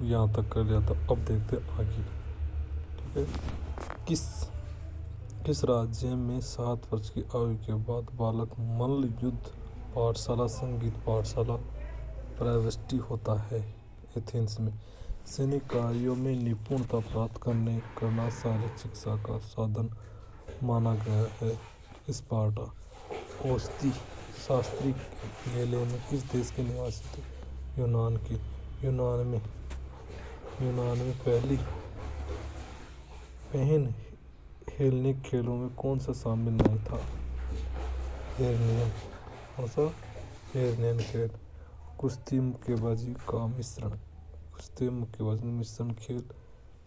यहाँ तक कर लिया था। अब देखते आगे। ठीक है। किस किस राज्य में 7 वर्ष की आयु के बाद बालक मल्ल युद्ध पाठशाला संगीत पाठशाला प्रविष्टि होता है? एथेंस में। सैनिक कार्यों में निपुणता प्राप्त करना शारीरिक शिक्षा का साधन माना गया है। स्पार्टा। औषधि शास्त्री हेलेन किस देश के निवासी थे? यूनान के। यूनान में पहली पहन हेलेनिक खेलों में कौन सा शामिल नहीं था? हेरनियन। कौन सा? हेरनियन खेल। कुश्ती मुक्केबाजी का मिश्रण खेल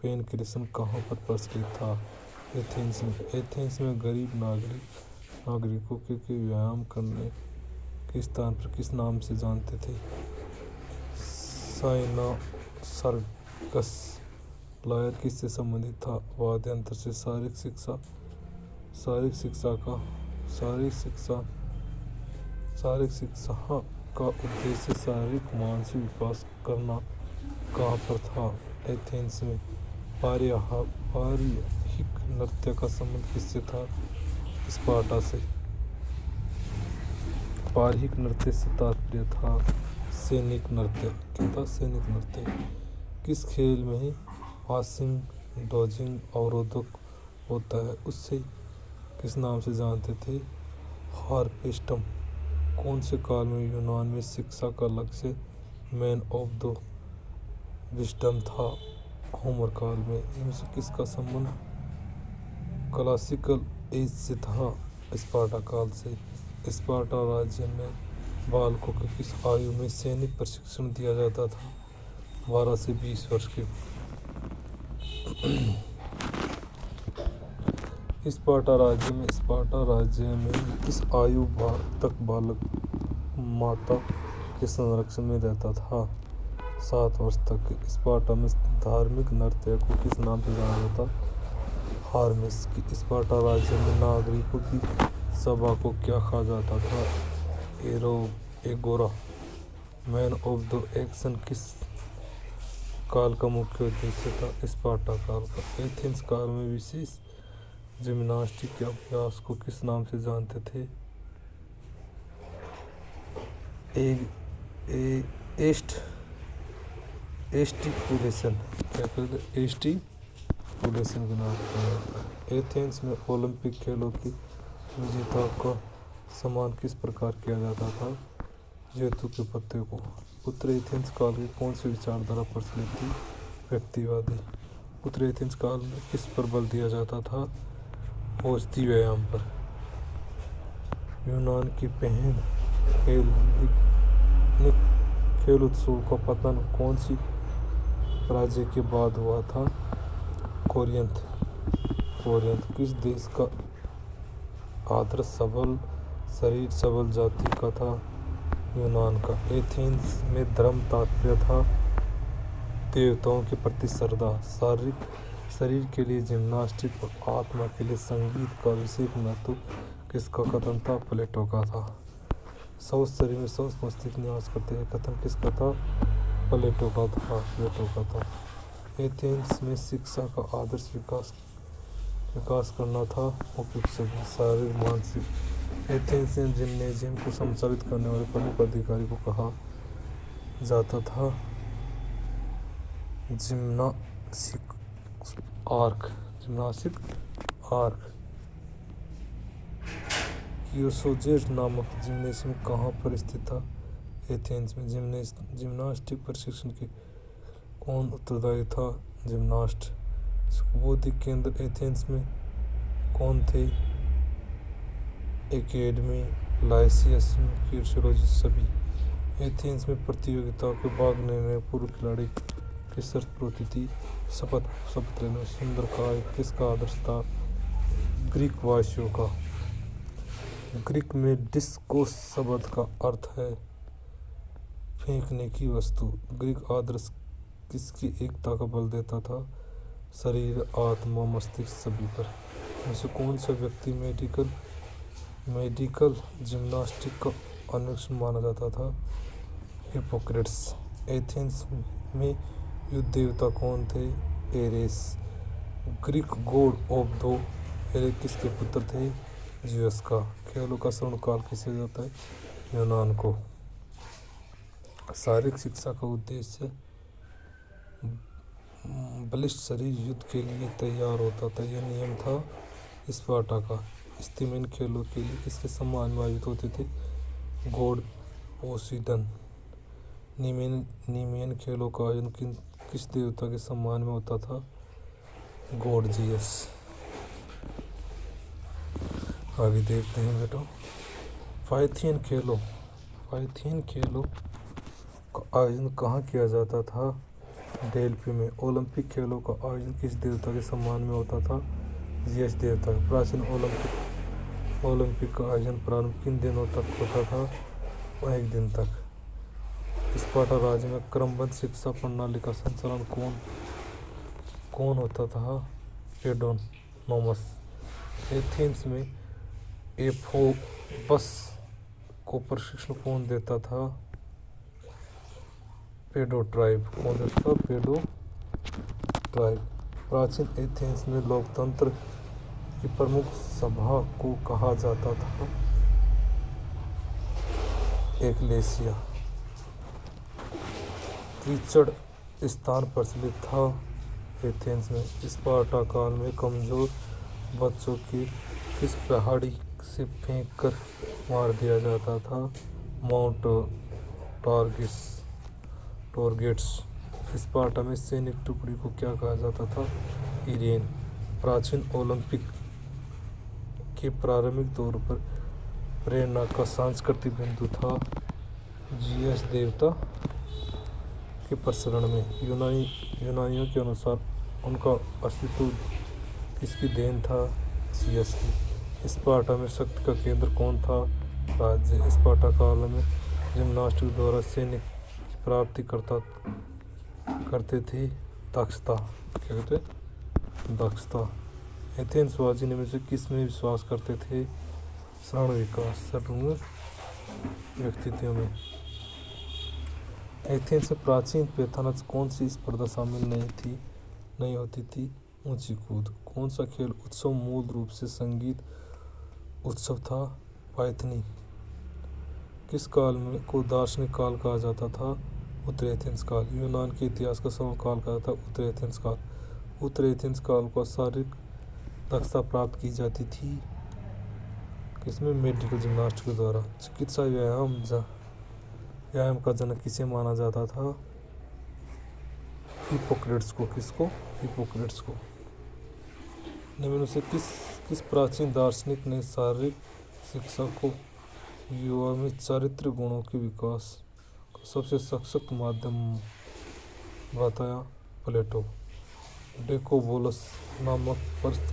पेनक्रेशन कहाँ पर प्रचलित था? एथेंस में। एथेंस में गरीब नागरिकों के व्यायाम करने के स्थान पर किस नाम से जानते थे? साइनोसर्गस। लायर किससे संबंधित था? वाद्य यंत्र से। शारीरिक शिक्षा का उद्देश्य शारीरिक मानसिक विकास करना कहाँ पर था? एथेंस में। पारंपरिक नृत्य का संबंध किससे था? स्पार्टा से। पारंपरिक नृत्य से तात्पर्य था सैनिक नृत्य। क्या था? सैनिक नृत्य। किस खेल में पासिंग डॉजिंग अवरोधक होता है उसे किस नाम से जानते थे? हार्पेस्टम। कौन से काल में यूनान में शिक्षा का लक्ष्य मैन ऑफ द विजडम था? होमर काल में। इनमें से किसका संबंध क्लासिकल एज से था? स्पार्टा काल से। स्पार्टा राज्य में बालकों को किस आयु में सैनिक प्रशिक्षण दिया जाता था? 12 से 20 वर्ष के। स्पार्टा राज्य में किस आयु तक बालक माता के संरक्षण में रहता था? 7 वर्ष तक। स्पार्टा में धार्मिक नृत्य को किस नाम से जाना जाता? हार्मेस की। स्पार्टा राज्य में नागरिकों की सभा को क्या कहा जाता था? Agora. Man of the action किस काल का मुख्य उद्देश्य था? स्पार्टा काल का। एथेंस काल में विशेष जिम्नास्टिक के अभ्यास को किस नाम से जानते थे? एस्टिपुलेशन। क्या कहते हैं? एस्टिपुलेशन के नाम से। एथेंस में ओलंपिक खेलों की विजेताओं का सम्मान किस प्रकार किया जाता था? जैतून के पत्ते को। उत्तर एथेंस काल की कौन सी विचारधारा प्रचलित थी? व्यक्तिवादी। उत्तर एथेंस काल में किस पर बल दिया जाता था? औषधि व्यायाम पर। यूनान की पहल हेलेनिक खेल उत्सव का पतन कौन सी राज्य के बाद हुआ था? कोरिंथ। किस देश का आदर्श सबल शरीर सबल जाति का था? यूनान का। एथेंस में धर्म तात्पर्य था देवताओं के प्रति श्रद्धा। शरीर के लिए जिम्नास्टिक और आत्मा के लिए संगीत का विशेष महत्व किसका कथन था? प्लेटो का था। स्वस्थ शरीर में स्वस्थ मस्तिष्क निवास करते हैं कथन किसका था? प्लेटो का था। एथेंस में शिक्षा का आदर्श विकास करना था उपयुक्त सभी शारीरिक मानसिक। एथेंस में जिम्नेजियम को संचालित करने वाले प्रमुख अधिकारी को कहा जाता था? जिम्नासिक आर्क। कियोसोजेज नामक जिम्नेशियम कहाँ पर स्थित था? एथेंस में। जिम्नास्टिक प्रशिक्षण के कौन उत्तरदायी था? जिम्नास्ट। बौद्धिक केंद्र एथेंस में कौन थे? एकेडमी लाइसियस कीर्शोलॉजी सभी। एथेंस में प्रतियोगिताओं के भाग लेने में पूर्व खिलाड़ी की शर्त होती थी शपथ लेने में। सुंदरकाय किसका आदर्श था? ग्रीक वासियों का। ग्रीक में डिस्कोस शब्द का अर्थ है फेंकने की वस्तु। ग्रीक आदर्श किसकी एकता का बल देता था? शरीर आत्मा मस्तिष्क सभी पर। इनसे कौन सा व्यक्ति मेडिकल जिम्नास्टिक का अनुष्ठान माना जाता था? हिपोक्रेट्स। एथेंस में युद्ध देवता कौन थे? एरेस। ग्रीक गॉड ऑफ दो एरे किसके पुत्र थे? जियस का। खेलों का स्वर्णकाल किसे जाता है? यूनान को। शारीरिक शिक्षा का उद्देश्य बलिष्ठ शरीर युद्ध के लिए तैयार होता था, यह नियम था स्पार्टा का। स्थिमेन खेलों के लिए किसके सम्मान में आयोजित होते थे? गॉड पोसीडन। नीमेन खेलों का आयोजन किस देवता के सम्मान में होता था? God Jesus. आगे देखते हैं बेटा, पाइथियन खेलों का आयोजन कहाँ किया जाता था? डेल्फी में। ओलंपिक खेलों का आयोजन किस देवता के सम्मान में होता था? जियस देवता। प्राचीन ओलंपिक का आयोजन प्रारंभ किन दिनों तक होता था? 1 दिन तक। स्पार्टा राज्य में क्रमबद्ध शिक्षा प्रणाली का संचालन कौन होता था? पेडोनोमस। एथेंस में एफोबस को प्रशिक्षण कौन देता था? पेडो ट्राइब। कौन देता था? पेडो ट्राइब। प्राचीन एथेंस में लोकतंत्र की प्रमुख सभा को कहा जाता था? एक्लेसिया। कीचड़ स्थान प्रचलित था एथेंस में। स्पार्टा काल में कमजोर बच्चों की किस पहाड़ी से फेंक कर मार दिया जाता था? माउंट टॉरगेट्स। स्पार्टा में सैनिक टुकड़ी को क्या कहा जाता था? इरेन। प्राचीन ओलंपिक के प्रारंभिक दौर पर प्रेरणा का सांस्कृतिक बिंदु था? जियस देवता के प्रसरण में। यूनानियों के अनुसार उनका अस्तित्व किसकी देन था? जियस की। स्पार्टा में शक्ति का केंद्र कौन था? राज्य। स्पार्टा काल में जिम्नास्टिक द्वारा सैनिक की प्राप्ति करते थे दक्षता। क्या कहते? दक्षता। एथेंसवासी निम्न से किस में विश्वास करते थे? श्रवण विकास, सर्व व्यक्तित्व में। एथेंस में प्राचीन पैथानस कौन सी स्पर्धा शामिल नहीं होती थी? ऊंची कूद। कौन सा खेल उत्सव मूल रूप से संगीत उत्सव था? पाइथनी। किस काल में को दार्शनिक काल कहा जाता था? उत्तर एथेंस काल। यूनान के इतिहास का स्वर्ण काल कहा जाता था? उत्तर एथेंस काल। उत्तर एथेंस काल को शारीरिक दक्षता प्राप्त की जाती थी किसमें? मेडिकल जिम्नास्टिक द्वारा। चिकित्सा व्यायाम का जनक किसे माना जाता था? हिप्पोक्रेट्स को। किसको? हिप्पोक्रेट्स को। निम्न से किस प्राचीन दार्शनिक ने शारीरिक शिक्षा को युवा में चारित्र्य गुणों के विकास का सबसे सशक्त माध्यम बताया? प्लेटो। डेकोबोलस नामक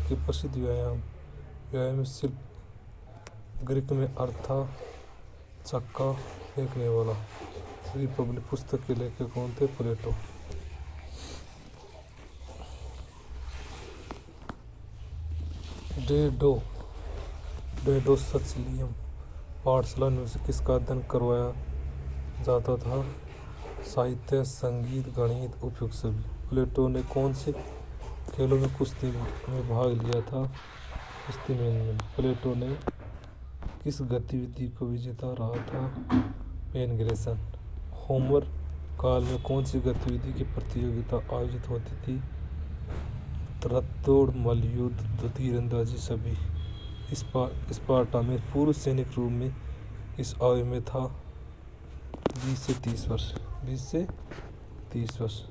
के प्रसिद्ध व्यायाम शिल्प ग्रीक में अर्थ था चक्का फेंकने वाला। रिपब्लिक पुस्तक के लेखक कौन थे? प्लेटो। डेडो सचिलियम पाठशाला में से किसका अध्ययन करवाया जाता था? साहित्य, संगीत, गणित, उपयुक्त सभी। प्लेटो ने कौन से खेलों में कुश्ती में भाग लिया था? स्थिमेन में। प्लेटो ने किस गतिविधि को विजेता रहा था? पेनग्रेसन। होमर काल में कौन सी गतिविधि की प्रतियोगिता आयोजित होती थी? रथदौड़, मल्लयुद्ध, तीरंदाजी सभी। स्पार्टा में पूर्व सैनिक रूप में इस आयु में था 20 से 30 वर्ष। 20 से 30 वर्ष।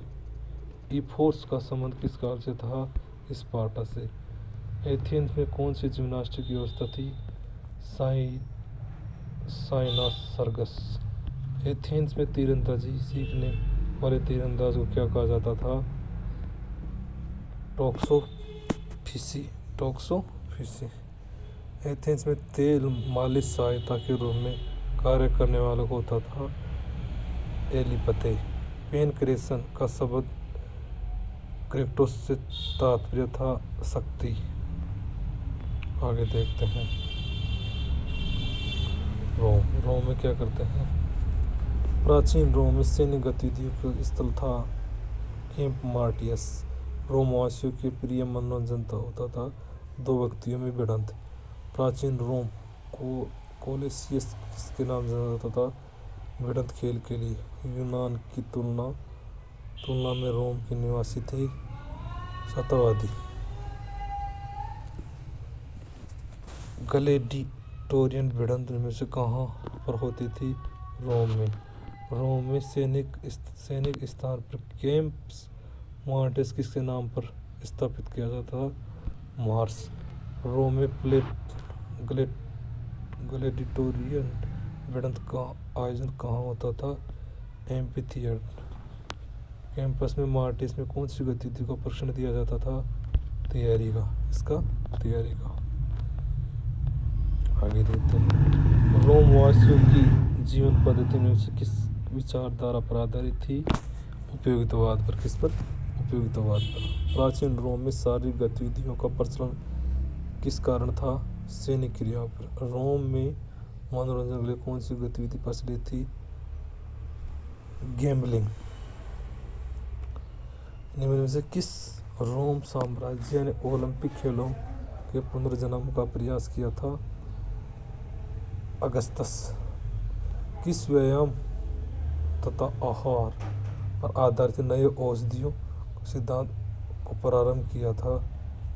ईफोर्स का संबंध किस काल से था? स्पार्टा से। एथेंस में कौन सी जिम्नास्टिक व्यवस्था थी? Sinus circus. एथेंस में तीरंदाजी सीखने वाले तीरंदाज को क्या कहा जाता था? टॉक्सोफिसी। एथेंस में तेल मालिश सहायता के रूप में कार्य करने वाला को होता था एलिपते। पेनक्रेसन का शब्द क्रेक्टोस से तात्पर्य था शक्ति। आगे देखते हैं रोम में क्या करते हैं? प्राचीन रोम में सैन्य गतिविधियों का स्थल था कैंप मार्टियस। रोमवासियों के प्रिय मनोरंजन होता था दो व्यक्तियों में भिड़ंत। प्राचीन रोम को कोलेसियस किसके नाम से जाना जाता था? भिड़ंत खेल के लिए। यूनान की तुलना में रोम के निवासी थे सत्यवादी। ग्लैडिएटोरियन भिड़ंत में से कहाँ पर होती थी? रोम में। रोम में सैनिक स्थान पर कैंप्स मार्टियस किसके नाम पर स्थापित किया जाता था? मार्स। रोम में ग्लैडिएटोरियन भिड़ंत का आयोजन कहाँ होता था? एम्फीथिएटर। कैंपस में मार्टियस में कौन सी गतिविधि का प्रशिक्षण दिया जाता था? तैयारी का। इसका तैयारी का। आगे देखते हैं। रोम वासियों की जीवन पद्धति में से किस विचारधारा पर आधारित थी? उपयोगितावाद पर। किस पर? उपयोगितावाद पर। प्राचीन रोम में शारीरिक गतिविधियों का प्रचलन किस कारण था? सैनिक क्रियाओं पर। रोम में मनोरंजन के लिए कौन सी गतिविधि प्रचलित थी? गैम्बलिंग। निम्न में से किस रोम साम्राज्य ने ओलंपिक खेलों के पुनर्जन्म का प्रयास किया था? अगस्तस। किस व्यायाम तथा आहार पर आधारित नए औषधियों के सिद्धांत को प्रारंभ किया था?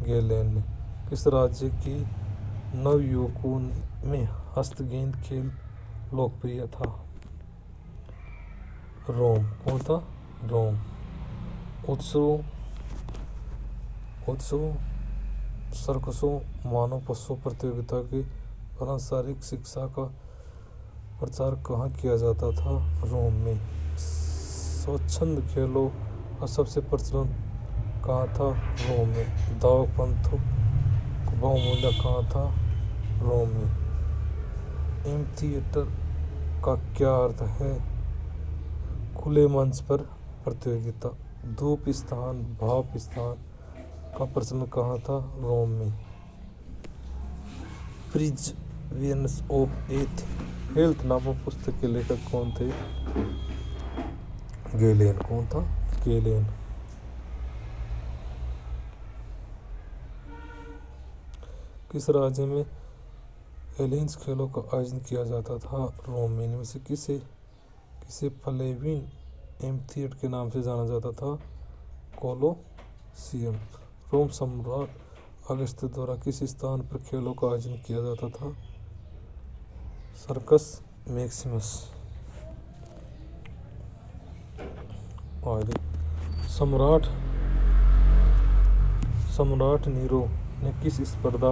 गैलेन ने। किस राज्य के नवयुवकों में हस्तगेंद खेल लोकप्रिय था? रोम। कौन था? रोम। उत्सव सर्कसों मानव पशु प्रतियोगिता के दौरान शारीरिक शिक्षा का प्रचार कहाँ किया जाता था? रोम में। स्वच्छंद खेलों का सबसे प्रचलन कहाँ था? रोम में। दाव पंथों का बहुमूल्य कहाँ था? रोम में। एम्फीथिएटर का क्या अर्थ है? खुले मंच पर प्रतियोगिता। धूप स्थान भाप स्थान का प्रचलन कहाँ था? रोम में। प्रिजर्वेशंस ऑफ हेल्थ नामक पुस्तक के लेखक कौन थे? गैलेन। कौन था? गैलेन। किस राज्य में एलियंस खेलों का आयोजन किया जाता था? रोम में। इनमें से किसे फ्लेवियन एम्फीथिएटर के नाम से जाना जाता था? कोलोसियम। रोम सम्राट अगस्टस द्वारा किस स्थान पर खेलों का आयोजन किया जाता था? Circus Maximus. सम्राट नीरो ने किस स्पर्धा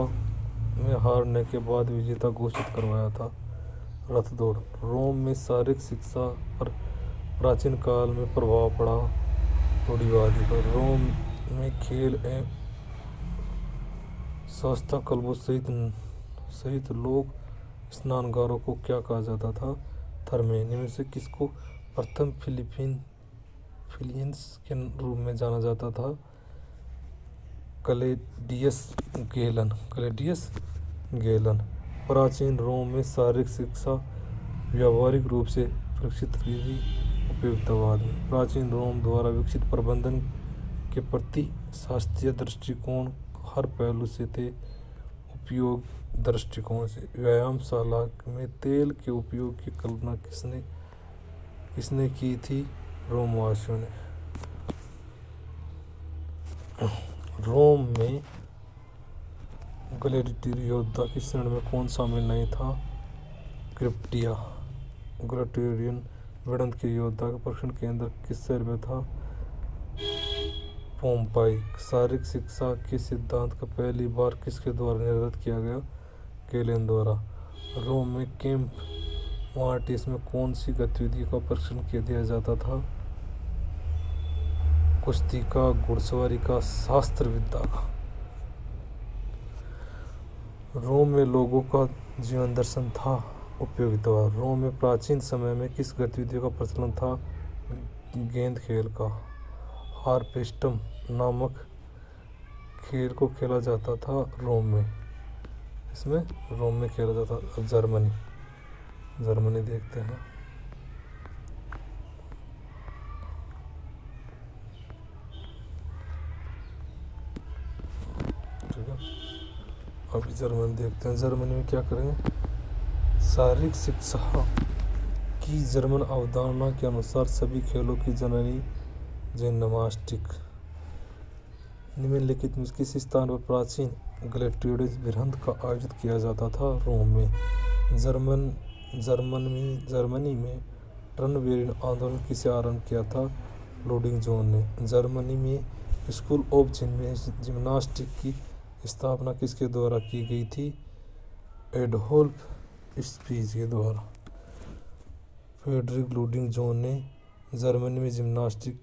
में हारने के बाद विजेता घोषित करवाया था? रथ दौड़। रोम में शारीरिक शिक्षा पर प्राचीन काल में प्रभाव पड़ा रूढ़िवादी पर। रोम में खेल एवं स्वास्थ्य क्लबों सहित लोक स्नानगारों को क्या कहा जाता था? थर्मे। इनमें से किसको प्रथम फिलियंस के रूप में जाना जाता था? क्लैडियस गैलन। प्राचीन रोम में शारीरिक शिक्षा व्यावहारिक रूप से प्रशिक्षित की गई। उपयोगितावाद में। प्राचीन रोम द्वारा विकसित प्रबंधन के प्रति शास्त्रीय दृष्टिकोण हर पहलू से थे। उपयोग दृष्टिकोण से। व्यायामशाला में तेल के उपयोग की कल्पना किसने की थी? रोमवासियों ने। रोम में ग्लैडिएटर योद्धा की श्रेणी में कौन शामिल नहीं था? क्रिप्टिया। ग्लैडिएटोरियन भिड़ंत के योद्धा का प्रशिक्षण केंद्र किस शहर में था? पोम्पाई। शारीरिक शिक्षा के सिद्धांत का पहली बार किसके द्वारा निर्धारित किया गया? गैलेन द्वारा। रोम में कैंप मार्टियस में कौन सी गतिविधि का प्रशिक्षण दिया जाता था? कुश्ती का, घुड़सवारी का, शास्त्र विद्या का। रोम में लोगों का जीवन दर्शन था। उपयोगिता। रोम में प्राचीन समय में किस गतिविधि का प्रचलन था? गेंद खेल का। हार्पेस्टम नामक खेल को खेला जाता था रोम में। इसमें रोम में खेला जाता था। अब जर्मनी देखते हैं। अभी जर्मनी देखते हैं। जर्मनी में क्या करेंगे, शारीरिक शिक्षा की जर्मन अवधारणा के अनुसार सभी खेलों की जननी जिम्नास्टिक। निम्नलिखित में किस स्थान पर प्राचीन ग्लैडिएटर्स बिरहंत का आयोजित किया जाता था? रोम में। जर्मनी में टर्नबेरिन आंदोलन किसे आरंभ किया था? लोडिंग जोन ने। जर्मनी में स्कूल ऑफ जिम्नास्टिक की स्थापना किसके द्वारा की गई थी? एडोल्फ स्पीज के द्वारा। फ्रेडरिक लोडिंग जोन ने जर्मनी में जिम्नास्टिक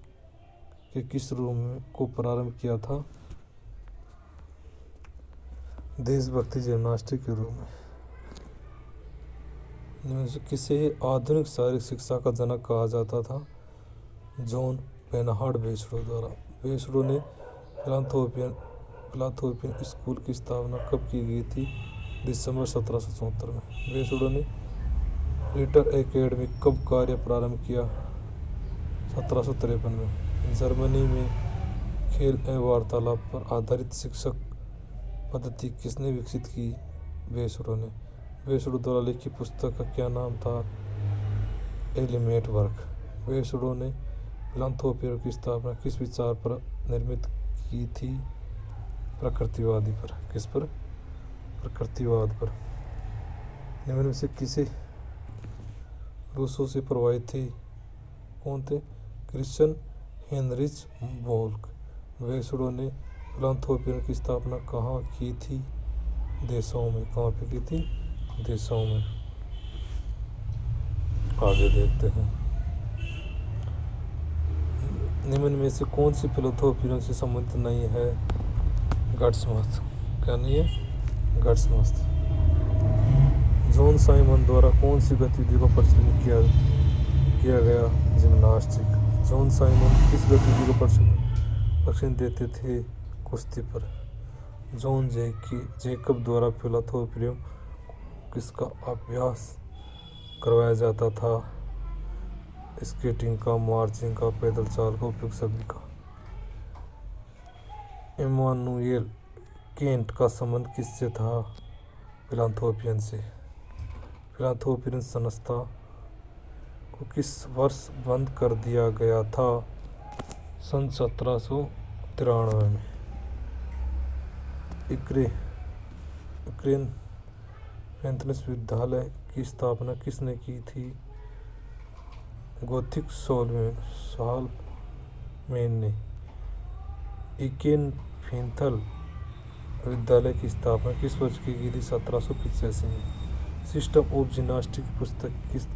के किस रूप को प्रारंभ किया था? देशभक्ति जिम्नास्टिक के रूप में। किसे आधुनिक शारीरिक शिक्षा का जनक कहा जाता था? जॉन बेनहार्ड बेसरो द्वारा। बेसरो ने फिलाथोपियन स्कूल की स्थापना कब की गई थी? दिसंबर 1774 में। बेसरो ने रिटर एकेडमी कब कार्य प्रारंभ किया? 1753 में। जर्मनी में खेल एवं वार्तालाप पर आधारित शिक्षक पद्धति किसने विकसित की? बेसरो ने। बेसरो द्वारा लिखी पुस्तक का क्या नाम था? Element work. बेसरो ने फिलांथ्रोपी की स्थापना किस विचार पर निर्मित की थी? प्रकृतिवादी पर। किस पर? प्रकृतिवाद पर। निम्न में से किसे रूसों से प्रभावित थे? कौन थे? Christian Heinrich वोल्क। बेसरो ने फिलांथ्रोपी की स्थापना कहाँ की थी? देशों में। कहाँ पे की थी? देशों में। आगे देखते हैं। निम्न में से कौन सी फिलांथ्रोपी से संबंधित नहीं है? गॉडस्मथ। क्या नहीं है? गॉडस्मथ। जॉन साइमन द्वारा कौन सी गतिविधि का प्रचलन किया गया? जिम्नास्टिक। जॉन साइमन किस गतिविधि को प्रशिक्षण देते थे? कुश्ती पर। जॉन जैकब द्वारा फिलांथ्रोपी किसका अभ्यास करवाया जाता था? स्केटिंग का, मार्चिंग का, पैदल चाल का, उपयुक्त सभी का। इमानुएल केंट का संबंध किससे था? फिलांथ्रोपियन से। फिलांथ्रोपियन संस्था को किस वर्ष बंद कर दिया गया था? सन 1793 में। यूक्रेन पैंथनस विद्यालय की स्थापना किसने की थी? गोथिक सालमैन ने। इकेन फेंथल विद्यालय की स्थापना किस वर्ष की गई थी? 1785 में। सिस्टम ऑफ जिम्नास्टिक पुस्तक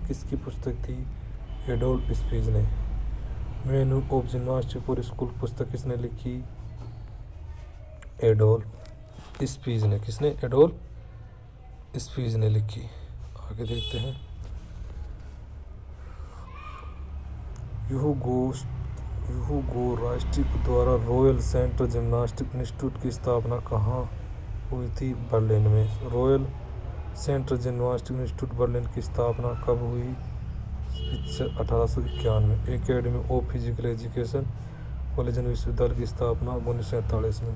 किसकी पुस्तक थी? एडोल्फ स्पीज ने। Manual of gymnastic for school पुस्तक किसने लिखी? एडोल्फ स्पीज ने। किसने? एडोल्फ स्पीज ने लिखी। आगे देखते हैं। ह्यूगो रास्टिक द्वारा रॉयल सेंटर जिम्नास्टिक इंस्टीट्यूट की स्थापना कहाँ हुई थी? बर्लिन में। Royal centre gymnastic institute Berlin की स्थापना कब हुई? 1891। Academy of Physical education college विश्वविद्यालय की स्थापना 1947 में।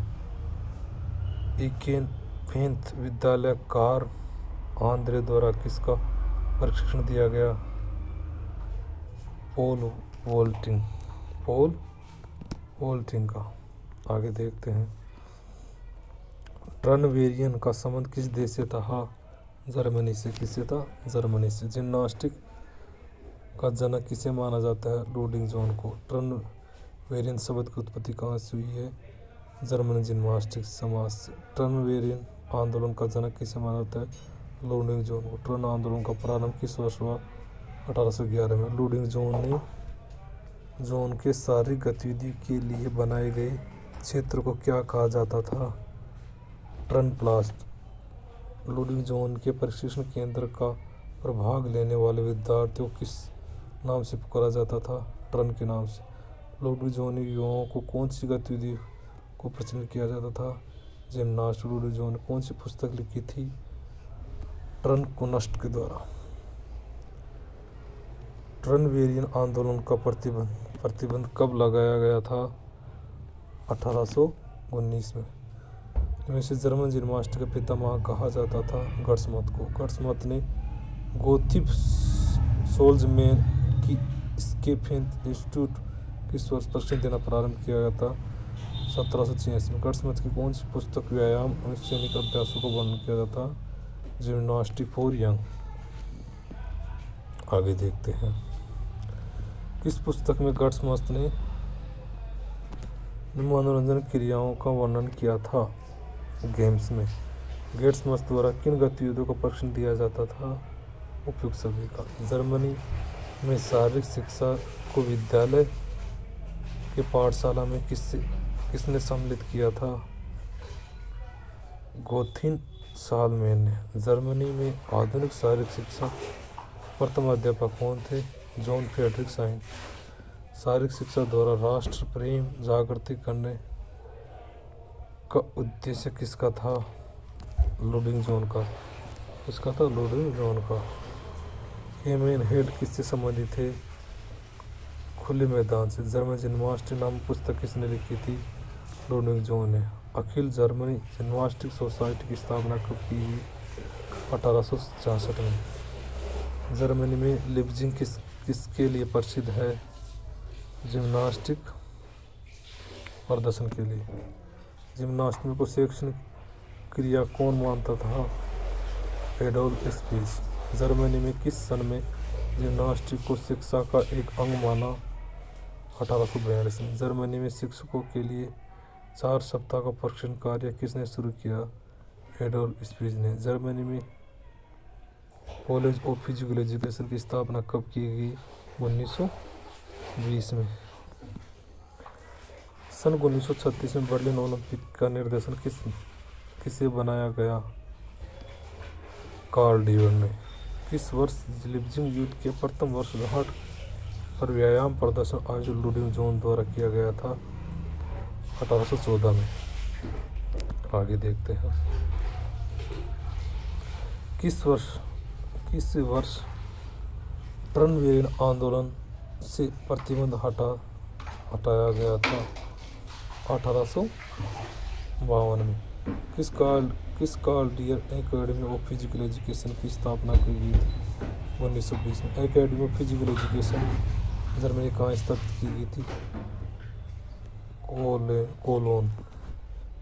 इकेन फेंथ विद्यालय कार आंद्रे द्वारा किसका प्रशिक्षण दिया गया? पॉल वोल्टिंग का। आगे देखते हैं। टर्नबेरियन का संबंध किस देश से था? जर्मनी से। किससे था? जर्मनी से। जिम्नास्टिक का जनक किसे माना जाता है? लोडिंग जोन को। टर्नबेरियन शब्द की उत्पत्ति कहाँ से हुई है? जर्मन जिम्नास्टिक समाज से। टर्नबेरियन आंदोलन का जनक किसे माना जाता है? लोडिंग जोन को। टर्न आंदोलन का प्रारंभ किस वर्ष हुआ? 1811 में। लोडिंग जोन के शारीरिक गतिविधि के लिए बनाए गए क्षेत्र को क्या कहा जाता था? ट्रनप्लास्ट। लोडिंग जोन के प्रशिक्षण केंद्र का पर भाग लेने वाले विद्यार्थियों को किस नाम से पुकारा जाता था? ट्रन के नाम से। लोडिंग जोन युवाओं को कौन सी गतिविधि को प्रचलित किया जाता था? जिम्नास्टिक। लोडिंग जोन ने कौन सी पुस्तक लिखी थी? ट्रन कुनस्ट के द्वारा। टर्नबेरियन आंदोलन का प्रतिबंध कब लगाया गया था? 1819 में। इनमें से जर्मन जिम्नास्ट का पितामह कहा जाता था गर्ट्समथ को। गर्ट्समथ ने गोथिप सोल्जमैन की स्केफेंथ इंस्टीट्यूट की स्वर्ण प्रशिक्षण देना प्रारंभ किया गया था 1786 में। गर्ट्समथ की कौन सी पुस्तक व्यायाम और सैनिक अभ्यासों को वर्णन किया जाता है? Gymnastic for young. आगे देखते हैं किस पुस्तक में गर्ट्समथ ने मनोरंजन क्रियाओं का वर्णन किया था? गेम्स में। गर्ट्समथ द्वारा किन गतिविधियों का प्रशिक्षण दिया जाता था? उपयुक्त सभी का। जर्मनी में शारीरिक शिक्षा को विद्यालय के पाठशाला में किसने सम्मिलित किया था? गोथिन सालमैन ने। जर्मनी में आधुनिक शारीरिक शिक्षा प्रथम अध्यापक कौन थे? John Frederick Sign. शारीरिक शिक्षा द्वारा राष्ट्र प्रेम जागृति करने का उद्देश्य किसका था? लुडिंग जोन का। किसका था? लुडिंग जोन का। हेमेन हेड किससे संबंधित थे? खुले मैदान से। जर्मन जिम्नास्टिक नाम पुस्तक किसने लिखी थी? लुडिंग जोन ने। अखिल जर्मनी जिम्नास्टिक सोसाइटी की स्थापना कब की गई? 1866 में। जर्मनी में लिप्जिंग किसके लिए प्रसिद्ध है? जिम्नास्टिक प्रदर्शन के लिए। जिम्नास्टिक को शैक्षणिक क्रिया कौन मानता था? Adolf speech. जर्मनी में किस सन में जिम्नास्टिक को शिक्षा का एक अंग माना? 1842 में। जर्मनी में शिक्षकों के लिए 4 सप्ताह का प्रशिक्षण कार्य किसने शुरू किया? एडोल्फ स्पीच ने। जर्मनी में कॉलेज ऑफ फिजिकल एजुकेशन की स्थापना कब की गई? 1920 में। सन 1936 में बर्लिन ओलंपिक का निर्देशन किसे बनाया गया? कार्ल डीवर ने। किस वर्ष लिप्जिंग युद्ध के प्रथम वर्षगांठ पर व्यायाम प्रदर्शन आयोजन लुडिंग जोन द्वारा किया गया था? 1814 में। आगे देखते हैं किस वर्ष ट्रनवेरियन आंदोलन से प्रतिबंध हटाया गया था? 1852 में। किस कार्ल डियर एकेडमी ऑफ फिजिकल एजुकेशन की स्थापना की गई थी? 1920 में। Academy of Physical Education Germany कहाँ स्थापित की गई थी? कोलोन।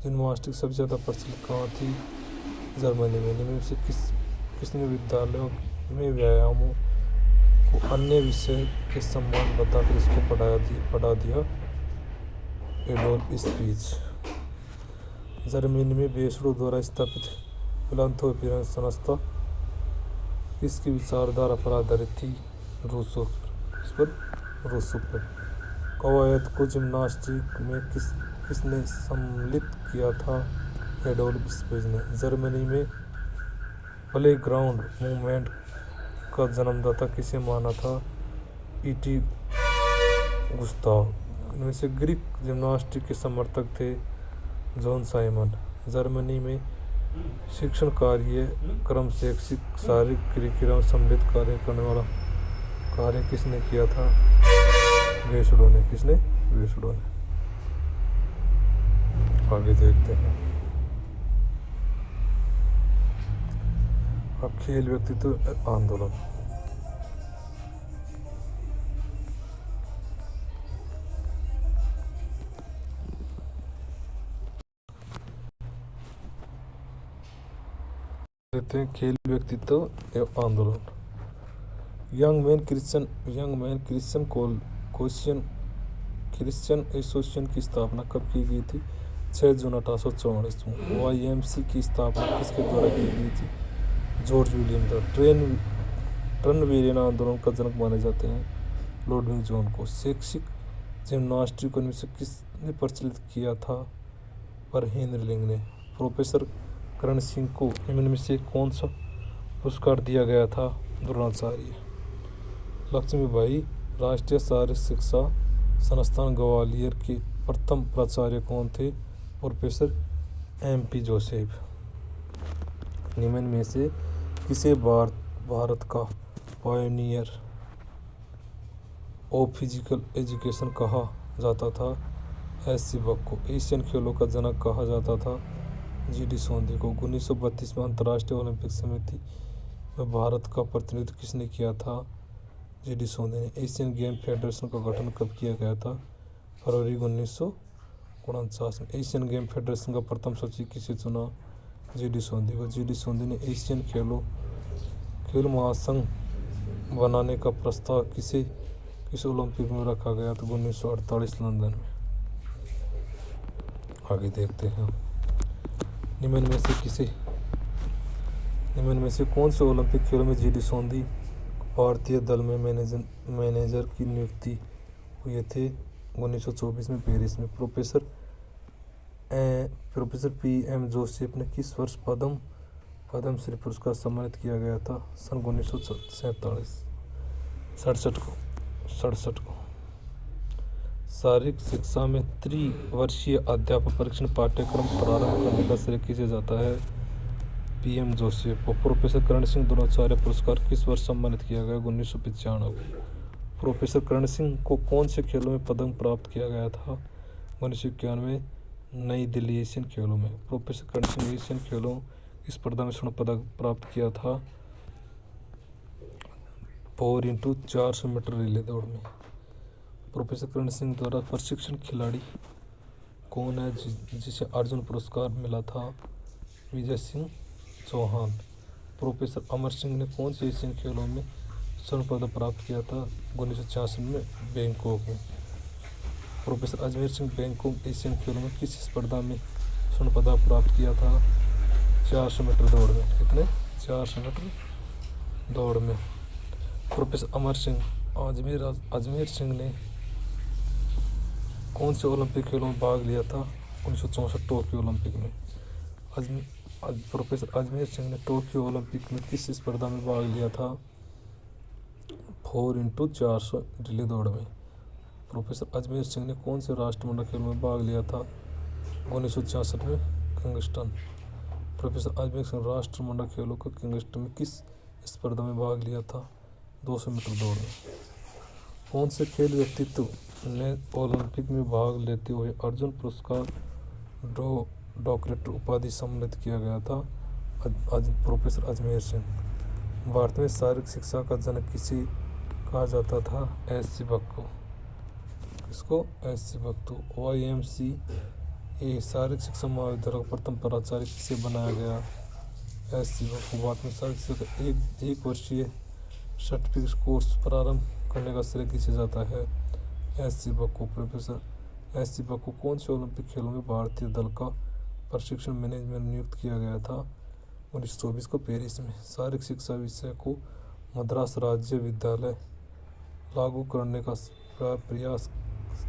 जिम्नास्टिक सबसे ज़्यादा प्रचलित कहाँ थी? जर्मनी में। निम्न से किसने विद्यालयों में व्यायामों को अन्य विषय के समान बताकर इसको पढ़ा दिया? Adolf speech. जर्मनी में बेसडो द्वारा स्थापित फिलांथ्रोपिक संस्था किसकी विचारधारा पर आधारित थी? रूसो पर। कवायद को जिम्नास्टिक में किसने सम्मिलित किया था? एडोल्फ स्पीच ने। जर्मनी में प्लेग्राउंड मूवमेंट का जन्मदाता किसे माना था? ई.टी. गुस्ताव। इनमें से ग्रीक जिम्नास्टिक के समर्थक थे जॉन साइमन। जर्मनी में शिक्षण कार्यक्रम शैक्षिक शारीरिक क्रियाओं सम्मिलित कार्य करने वाला कार्य किसने किया था? बेसडो ने। किसने? बेसडो ने। आगे देखते हैं अब खेल व्यक्तित्व आंदोलन। देखते हैं खेल व्यक्तित्व एवं आंदोलन। यंग मैन क्रिश्चियन एसोसिएशन की स्थापना कब की गई थी? 6 जून 1844 में। YMC की स्थापना किसके द्वारा की गई थी? जॉर्ज विलियम द्वारा। ट्रनवेरियन आंदोलन का जनक माने जाते हैं लुडिंग जोन को। शैक्षिक जिम्नास्टिक को किसने प्रचलित किया था? पर हेनरी लिंग ने। प्रोफेसर करण सिंह को निम्न में से कौन सा पुरस्कार दिया गया था? द्रोणाचार्य। लक्ष्मीबाई राष्ट्रीय शारीरिक शिक्षा संस्थान ग्वालियर के प्रथम प्राचार्य कौन थे? Professor MP Joseph. निम्न में से किसे भारत का पायनियर ऑफ फिजिकल एजुकेशन कहा जाता था? SC बक को। एशियन खेलों का जनक कहा जाता था? जी.डी. सोंधी को। 1932 में अंतर्राष्ट्रीय ओलंपिक समिति में भारत का प्रतिनिधित्व किसने किया था? जी.डी. सोंधी ने। एशियन गेम फेडरेशन का गठन कब किया गया था? फरवरी 1949 में। एशियन गेम फेडरेशन का प्रथम सचिव किसे चुना? जी.डी. सोंधी को। जी.डी. सोंधी ने एशियन खेल महासंघ बनाने का प्रस्ताव किस ओलंपिक में रखा गया था? 1948 लंदन में। आगे देखते हैं। निम्न में से कौन से ओलंपिक खेलों में जी.डी. सोंधी भारतीय दल में मैनेजर की नियुक्ति हुए थे? 1924 में पेरिस में। Professor PM. जोसेफ ने किस वर्ष पद्मश्री पुरस्कार सम्मानित किया गया था? सन 1967 को। शारीरिक शिक्षा में त्रिवर्षीय अध्यापक परीक्षण पाठ्यक्रम प्रारंभ करने का श्रेय किसे जाता है? पी.एम. जोसेफ को। प्रोफेसर करण सिंह द्रोणाचार्य पुरस्कार किस वर्ष सम्मानित किया गया? 1995। प्रोफेसर करण सिंह को कौन से खेलों में पदक प्राप्त किया गया था? 1991 नई दिल्ली एशियन खेलों में। प्रोफेसर करण सिंह एशियन खेलों की स्पर्धा में स्वर्ण पदक प्राप्त किया था 4x400 मीटर रिले दौड़ में। प्रोफेसर करण सिंह द्वारा प्रशिक्षण खिलाड़ी कौन है जिसे अर्जुन पुरस्कार मिला था? विजय सिंह चौहान। प्रोफेसर अमर सिंह ने कौन से एशियन खेलों में स्वर्ण पदक प्राप्त किया था? 1966 में बैंकॉक में। Professor Ajmer Singh Bangkok Asian खेलों में किस स्पर्धा में स्वर्ण पदक प्राप्त किया था? 400 मीटर दौड़ में। कितने? 400 मीटर दौड़ में। प्रोफेसर अमर सिंह अजमेर सिंह ने कौन से ओलंपिक खेलों में भाग लिया था? 1964 टोक्यो ओलंपिक में। प्रोफेसर अजमेर सिंह ने टोक्यो ओलंपिक में किस स्पर्धा में भाग लिया था? 4x400 रिले दौड़ में। प्रोफेसर अजमेर सिंह ने कौन से राष्ट्रमंडल खेल में भाग लिया था? 1966 में किंगस्टन। प्रोफेसर अजमेर सिंह राष्ट्रमंडल खेलों का किंगस्टन में किस स्पर्धा में भाग लिया था? 200 मीटर दौड़ में। कौन से खेल व्यक्तित्व ने ओलंपिक में भाग लेते हुए अर्जुन पुरस्कार डॉक्टरेट उपाधि सम्मानित किया गया था? प्रोफेसर अजमेर सिंह। भारत में शारीरिक शिक्षा का जनक किसे कहा जाता था? एस.सी. बक्कू। इसको एस.सी. बक्कू। YMCA शारीरिक शिक्षा महाविद्यालय का प्रथम प्राचार्य किसे बनाया गया? एस.सी. बक्कू। भारत में शारीरिक शिक्षा का एक वर्षीय सर्टिफिकेट कोर्स प्रारंभ करने का श्रेय किसे जाता है? SC. Bakku. Professor SC. Bakku कौन से ओलंपिक खेलों में भारतीय दल का प्रशिक्षण मैनेजमेंट नियुक्त किया गया था? 1924 को पेरिस में। शारीरिक शिक्षा विषय को मद्रास राज्य विद्यालय लागू करने का प्रयास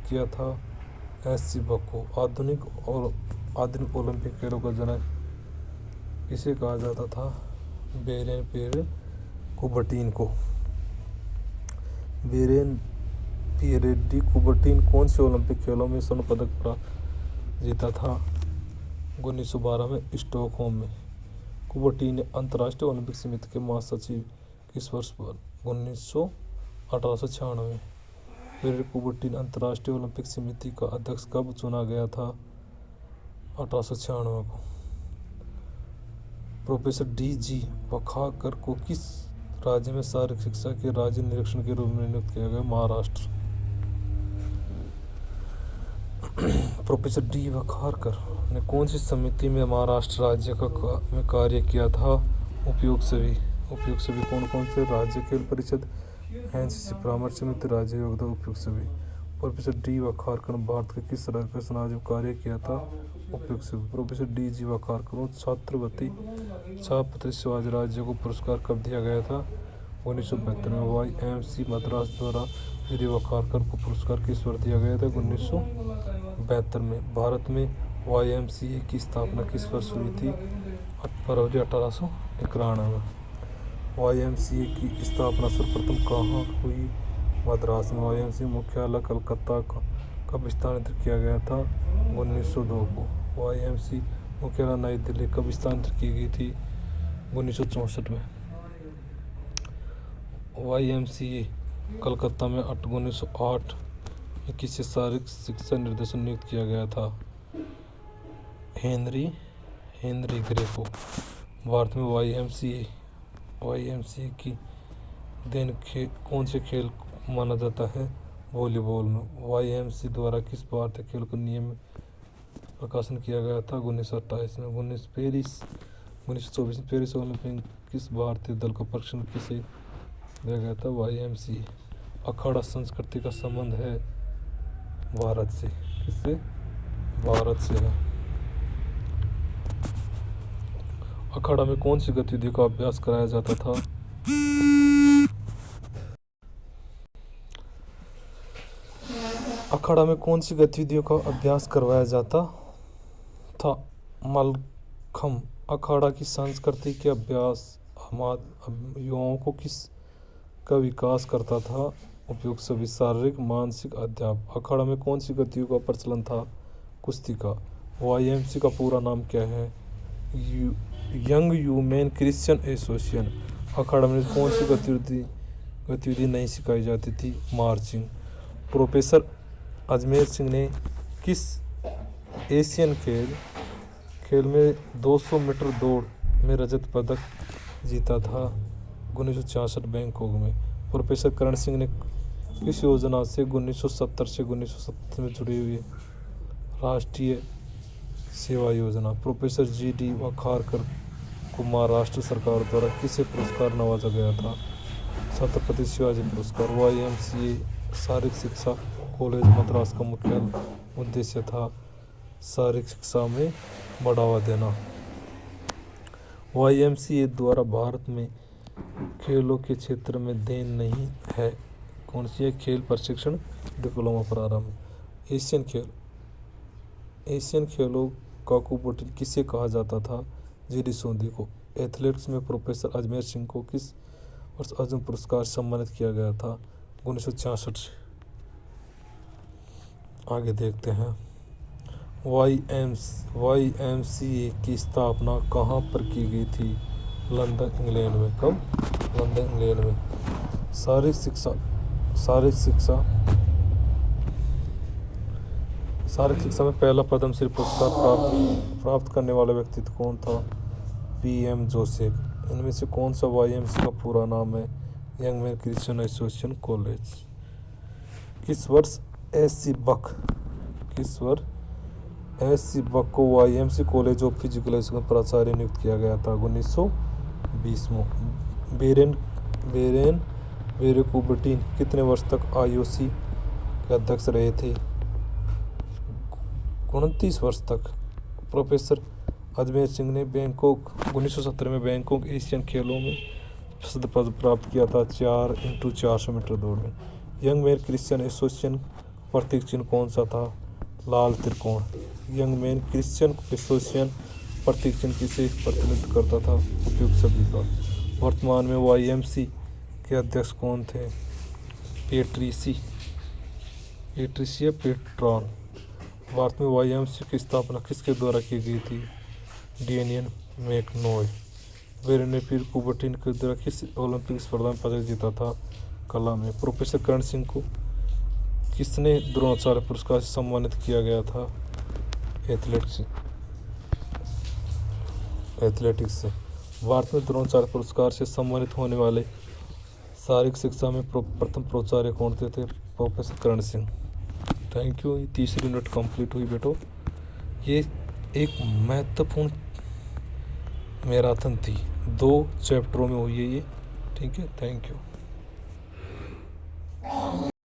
किया था एस.सी. बक्कू। आधुनिक ओलंपिक खेलों का जनक किसे कहा जाता था? बेरेन पियरे कुबर्टीन को। बेरेन पियरे डी कुबर्टीन कौन से ओलंपिक खेलों में स्वर्ण पदक जीता था? 1912 में स्टॉकहोम में। कुबर्टीन ने अंतर्राष्ट्रीय ओलंपिक समिति के महासचिव किस वर्ष पर? 1896। पियरे कुबर्टीन अंतर्राष्ट्रीय ओलंपिक समिति का अध्यक्ष कब चुना गया था? 1896 को। Professor D.G. वखारकर को किस राज्य में शारीरिक शिक्षा के राज्य निरीक्षक के रूप में नियुक्त किया गया? महाराष्ट्र। Professor D. वखारकर ने कौन सी समिति में महाराष्ट्र राज्य में कार्य किया था? उपयोग सभी कौन से? राज्य खेल परिषद, एनसीसी परामर्श समिति, राज्य योगदान, उपयोग सभी। Professor D. वखारकर ने भारत के किस राज्य में कार्य किया था? उपयोग सभी। Professor D.G. वखारकर को छत्रपति शिवाजी राज्य को पुरस्कार कब दिया गया था? 1972 में। YMCA मद्रास द्वारा D. वखारकर को पुरस्कार किस वर्ष दिया गया था? 1972 में। भारत में YMCA की स्थापना किस वर्ष हुई थी? फरवरी 1891। YMCA की स्थापना सर्वप्रथम कहाँ हुई? मद्रास में। YMCA मुख्यालय कलकत्ता कब स्थानांतरित किया गया था? 1902 को। YMCA मुख्यालय नई दिल्ली कब स्थानांतरित की गई थी? 1964 में। YMCA कलकत्ता में 1908 में किसे शारीरिक शिक्षा निर्देशन नियुक्त किया गया था? Henry Greco. भारत में वाईएमसीए की देन कौन से खेल माना जाता है? वॉलीबॉल में। वाईएमसी द्वारा किस भारतीय खेल को नियम प्रकाशन किया गया था? 1928 में। 1924 में पेरिस ओलंपिक में किस भारतीय दल का प्रशिक्षण किसे दिया गया था? वाईएमसीए। अखाड़ा संस्कृति का संबंध है भारत से। किससे? भारत से है। अखाड़ा में कौन सी गतिविधियों का अभ्यास कराया जाता था? अखाड़ा में कौन सी गतिविधियों का अभ्यास करवाया जाता था? मल्लखम्ब। अखाड़ा की संस्कृति के अभ्यास युवाओं को किस का विकास करता था? उपयुक्त सभी शारीरिक मानसिक अध्यापन। अखाड़ा में कौन सी गतियों का प्रचलन था? कुश्ती का। वाईएमसी का पूरा नाम क्या है? Young human Christian association. अखाड़ा में कौन सी गतिविधि नहीं सिखाई जाती थी? मार्चिंग। प्रोफेसर अजमेर सिंह ने किस एशियन खेल में 200 मीटर दौड़ में रजत पदक जीता था? 1966 बैंकॉक में। प्रोफेसर करण सिंह ने किस योजना से 1970 से 1977 में जुड़ी हुई राष्ट्रीय सेवा योजना? प्रोफेसर GD वाखारकर को महाराष्ट्र सरकार द्वारा किसे पुरस्कार नवाजा गया था? छत्रपति शिवाजी पुरस्कार। वाईएमसीए शारीरिक शिक्षा कॉलेज मद्रास का मुख्य उद्देश्य था शारीरिक शिक्षा में बढ़ावा देना। वाईएमसीए द्वारा भारत में खेलों के क्षेत्र में देन नहीं है। कौन सी है? खेल प्रशिक्षण डिप्लोमा प्रारंभ। एशियन खेलों का कुपोषण किसे कहा जाता था? GD सोंधी को। एथलेटिक्स में प्रोफेसर अजमेर सिंह को किस वर्ष अर्जुन पुरस्कार से सम्मानित किया गया था? 1966 से। आगे देखते हैं। वाईएमसीए की स्थापना कहाँ पर की गई थी? लंदन इंग्लैंड में। कब? लंदन इंग्लैंड में। शारीरिक शिक्षा में पहला पद्मश्री पुरस्कार प्राप्त करने वाला व्यक्तित्व कौन था? PM Joseph. इनमें से कौन सा वाईएमसी का पूरा नाम है? Young man Christian association college. किस वर्ष SC बक को YMC college of Physical education प्राचार्य नियुक्त किया गया था? 1920 में। बेरेन वेरेकुबर्टिन कितने वर्ष तक IOC के अध्यक्ष रहे थे? 29 वर्ष तक। प्रोफेसर अजमेर सिंह ने 1970 में बैंकॉक एशियन खेलों में प्रसिद्ध पद प्राप्त किया था 4x400 मीटर दौड़ में। यंग मैन क्रिश्चियन एसोसिएशन प्रतीक चिन्ह कौन सा था? लाल त्रिकोण। यंग मैन क्रिश्चियन एसोसिएशन प्रतीक चिन्ह किसे प्रतिनिधित्व करता था? उपयुक्त सभी का। वर्तमान में वाईएमसी के अध्यक्ष कौन थे? Patricia patron. भारत में वाईएमसी की स्थापना किसके द्वारा की गई थी? डेनियल मैकनॉय। वेरेनपीर कुबर्टिन के द्वारा किस ओलंपिक स्पर्धा में पदक जीता था? कला में। प्रोफेसर करण सिंह को किसने द्रोणाचार्य पुरस्कार से सम्मानित किया गया था? एथलेटिक्स से। भारत में द्रोणाचार्य पुरस्कार से सम्मानित होने वाले शारीरिक शिक्षा में प्रथम प्राचार्य कौन थे? Professor Karan Singh. Thank you. तीसरी यूनिट कंप्लीट हुई बेटो। ये एक महत्वपूर्ण मैराथन थी, 2 चैप्टरों में हुई है ये। ठीक है, थैंक यू।